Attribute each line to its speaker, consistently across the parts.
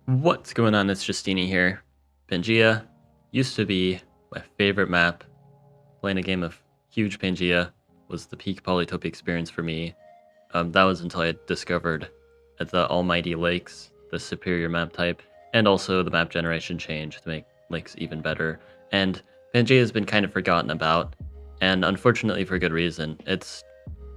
Speaker 1: What's going on? It's Justeeni here. Pangea used to be my favorite map. Playing a game of huge Pangea was the peak Polytopia experience for me. That was until I discovered the Almighty Lakes, the superior map type, and also the map generation change to make lakes even better. And Pangea has been kind of forgotten about, and unfortunately for good reason. It's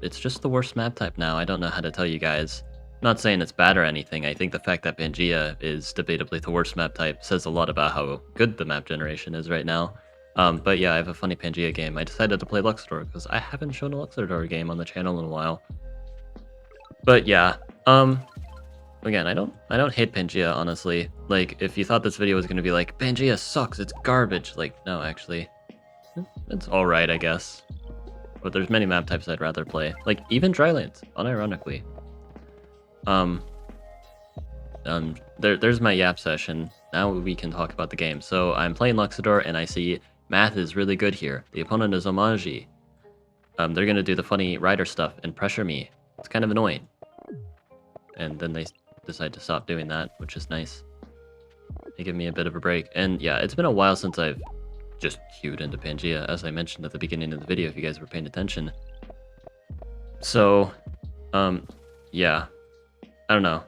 Speaker 1: just the worst map type now. I don't know how to tell you guys. Not saying it's bad or anything. I think the fact that Pangea is debatably the worst map type says a lot about how good the map generation is right now. But yeah, I have a funny Pangea game. I decided to play Luxador because I haven't shown a Luxador game on the channel in a while. But yeah, again, I don't hate Pangea, honestly. Like, if you thought this video was gonna be like, Pangea sucks, it's garbage, like, no, actually, it's alright, I guess. But there's many map types I'd rather play. Like, even Drylands, unironically. There's my yap session. Now we can talk about the game. So I'm playing Luxador, and I see math is really good here. The opponent is Homage. They're gonna do the funny rider stuff and pressure me. It's kind of annoying. And then they decide to stop doing that, which is nice. They give me a bit of a break. And yeah, it's been a while since I've just queued into Pangea, as I mentioned at the beginning of the video, if you guys were paying attention. So, yeah. I don't know.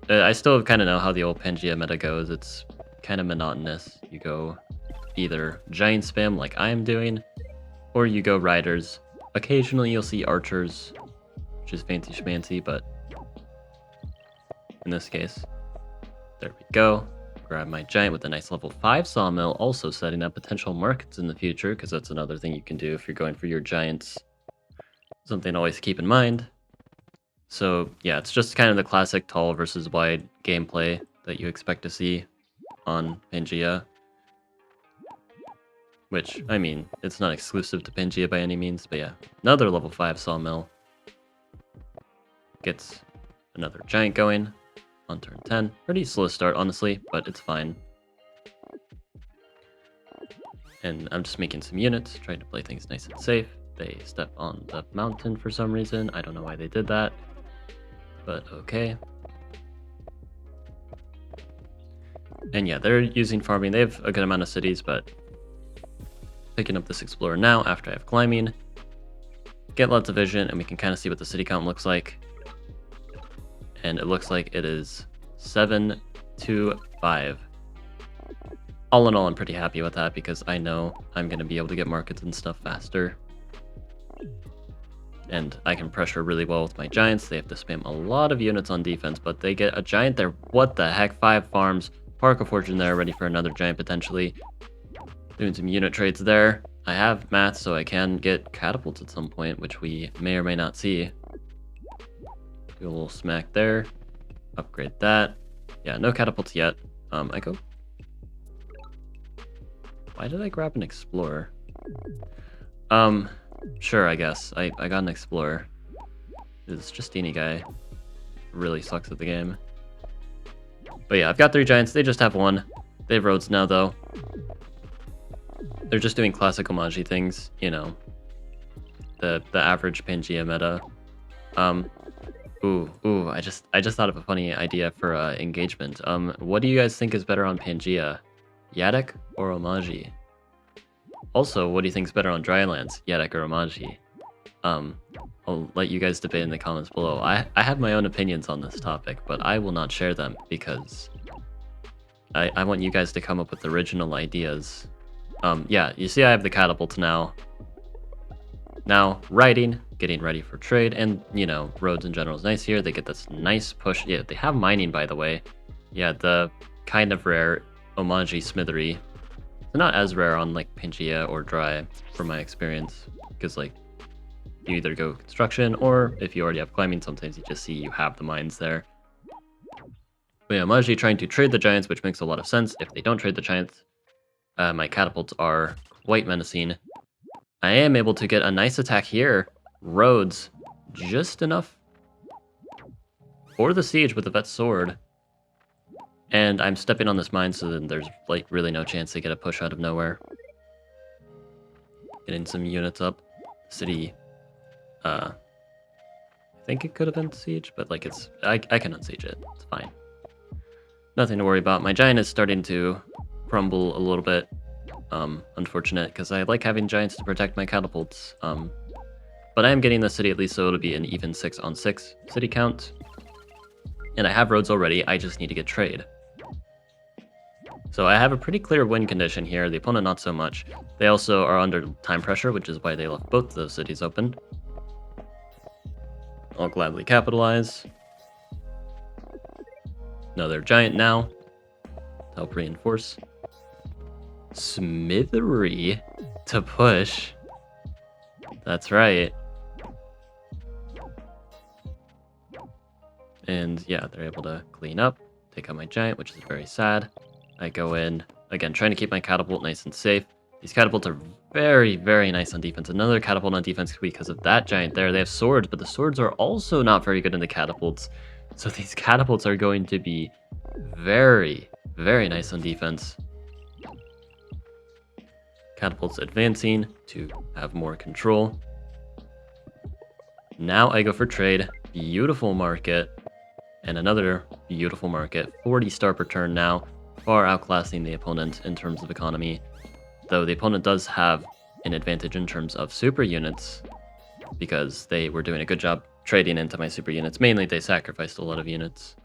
Speaker 1: I still kind of know how the old Pangea meta goes. It's kind of monotonous. You go either giant spam like I am doing, or you go riders. Occasionally you'll see archers, which is fancy schmancy, but in this case, there we go. Grab my giant with a nice level 5 sawmill, also setting up potential markets in the future, because that's another thing you can do if you're going for your giants. Something to always keep in mind. So yeah, it's just kind of the classic tall versus wide gameplay that you expect to see on Pangea. Which, I mean, it's not exclusive to Pangea by any means, but yeah. Another level 5 sawmill. Gets another giant going on turn 10. Pretty slow start, honestly, but it's fine. And I'm just making some units, trying to play things nice and safe. They step on the mountain for some reason. I don't know why they did that. But okay. And yeah, they're using farming. They have a good amount of cities, but picking up this explorer now after I have climbing. Get lots of vision, and we can kind of see what the city count looks like. And it looks like it is 7 to 5. All in all, I'm pretty happy with that because I know I'm going to be able to get markets and stuff faster. And I can pressure really well with my giants. They have to spam a lot of units on defense, but they get a giant there. What the heck? 5 farms. Park of Fortune there, ready for another giant potentially. Doing some unit trades there. I have math, so I can get catapults at some point, which we may or may not see. Do a little smack there. Upgrade that. Yeah, no catapults yet. I go... Why did I grab an explorer? Sure, I guess. I got an explorer. This Justeeni guy really sucks at the game. But yeah, I've got 3 giants. They just have 1. They have roads now, though. They're just doing classic Homage things, you know. The average Pangea meta. I just thought of a funny idea for engagement. What do you guys think is better on Pangea? Yadek or Homage? Also, what do you think is better on Drylands, Yadek or Homage? I'll let you guys debate in the comments below. I have my own opinions on this topic, but I will not share them because I want you guys to come up with original ideas. Yeah, you see I have the catapults now. Now, riding, getting ready for trade, and, you know, roads in general is nice here. They get this nice push. Yeah, they have mining, by the way. Yeah, the kind of rare Homage smithery. They're not as rare on, like, Pangea or Dry, from my experience, because, like, you either go construction, or if you already have climbing, sometimes you just see you have the mines there. But yeah, Homage trying to trade the giants, which makes a lot of sense. If they don't trade the giants, my catapults are quite menacing. I am able to get a nice attack here. Roads, just enough for the siege with the vet sword. And I'm stepping on this mine, so then there's like really no chance they get a push out of nowhere. Getting some units up. City, I think it could have been siege, but like I can unsiege it. It's fine. nothing to worry about. My giant is starting to crumble a little bit. Unfortunate, because I like having giants to protect my catapults. But I am getting the city at least so it'll be an even 6-on-6 city count. And I have roads already, I just need to get trade. So I have a pretty clear win condition here, the opponent not so much. They also are under time pressure, which is why they left both those cities open. I'll gladly capitalize. Another giant now to help reinforce. Smithery to push. That's right. And yeah, they're able to clean up, take out my giant, which is very sad. I go in, again, trying to keep my catapult nice and safe. These catapults are very, very nice on defense. Another catapult on defense because of that giant there. They have swords, but the swords are also not very good in the catapults. So these catapults are going to be very, very nice on defense. Catapults advancing to have more control. Now I go for trade. Beautiful market. And another beautiful market. 40 star per turn now. Far outclassing the opponent in terms of economy. Though the opponent does have an advantage in terms of super units. Because they were doing a good job trading into my super units. Mainly they sacrificed a lot of units.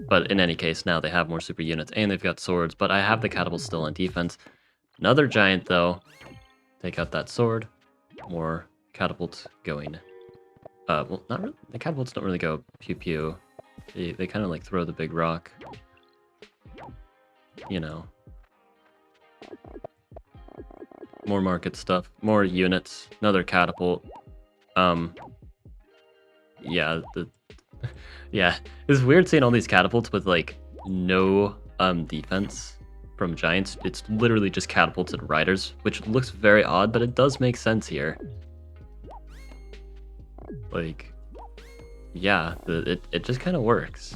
Speaker 1: But in any case, now they have more super units and they've got swords. But I have the catapult still on defense. Another giant, though. Take out that sword. More catapults going. Well, not really. The catapults don't really go pew-pew. They kind of like throw the big rock. You know. More market stuff. More units. Another catapult. Yeah, yeah. It's weird seeing all these catapults with, like, no, defense. From giants, it's literally just catapults and riders, which looks very odd, but it does make sense here. Like, yeah, it just kind of works.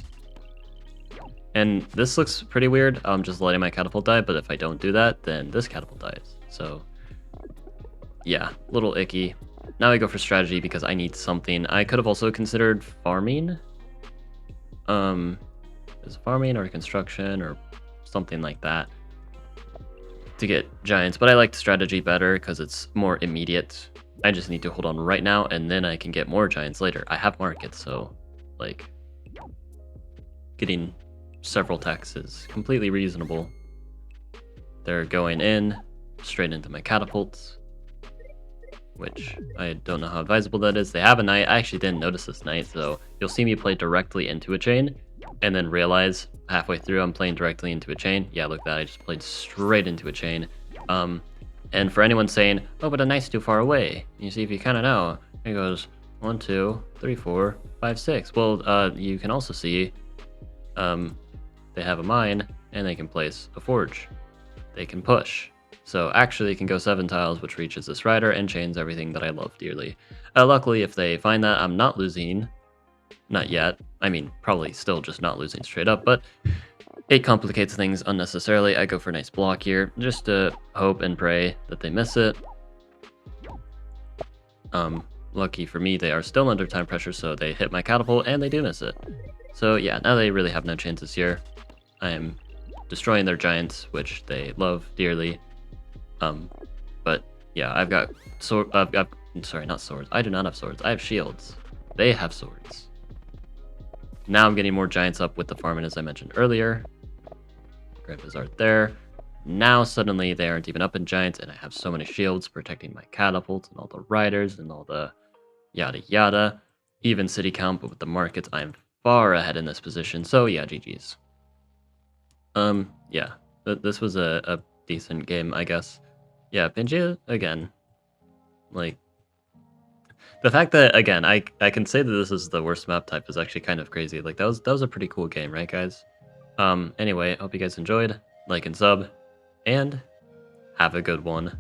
Speaker 1: And this looks pretty weird. I'm just letting my catapult die, but if I don't do that, then this catapult dies. So, yeah, little icky. Now I go for strategy because I need something. I could have also considered farming. Is farming or construction or something like that to get giants, but I like strategy better because it's more immediate. I just need to hold on right now and then I can get more giants later. I have markets, so like getting several techs is completely reasonable. They're going in straight into my catapults, which I don't know how advisable that is. They have a knight. I actually didn't notice this knight, so you'll see me play directly into a chain and then realize halfway through I'm playing directly into a chain. Yeah, look at that, I just played straight into a chain. And for anyone saying, oh, but a knight's too far away, you see if you kind of know, it goes 1, 2, 3, 4, 5, 6. Well, you can also see they have a mine and they can place a forge. They can push. So actually it can go 7 tiles, which reaches this rider and chains everything that I love dearly. Luckily, if they find that, I'm not losing. Not yet. I mean, probably still just not losing straight up, but it complicates things unnecessarily. I go for a nice block here, just to hope and pray that they miss it. Lucky for me, they are still under time pressure, so they hit my catapult, and they do miss it. So yeah, now they really have no chances here. I am destroying their giants, which they love dearly. But yeah, I've got sorry, not swords. I do not have swords. I have shields. They have swords. Now I'm getting more giants up with the farming, as I mentioned earlier. Grab his art there. Now suddenly they aren't even up in giants, and I have so many shields protecting my catapults and all the riders and all the yada yada. Even city count, but with the markets, I'm far ahead in this position. So yeah, GG's. Yeah, this was a decent game, I guess. Yeah, Pangea, again, like, the fact that, again, I can say that this is the worst map type is actually kind of crazy. Like, that was a pretty cool game, right, guys? Anyway, hope you guys enjoyed. Like and sub, and have a good one.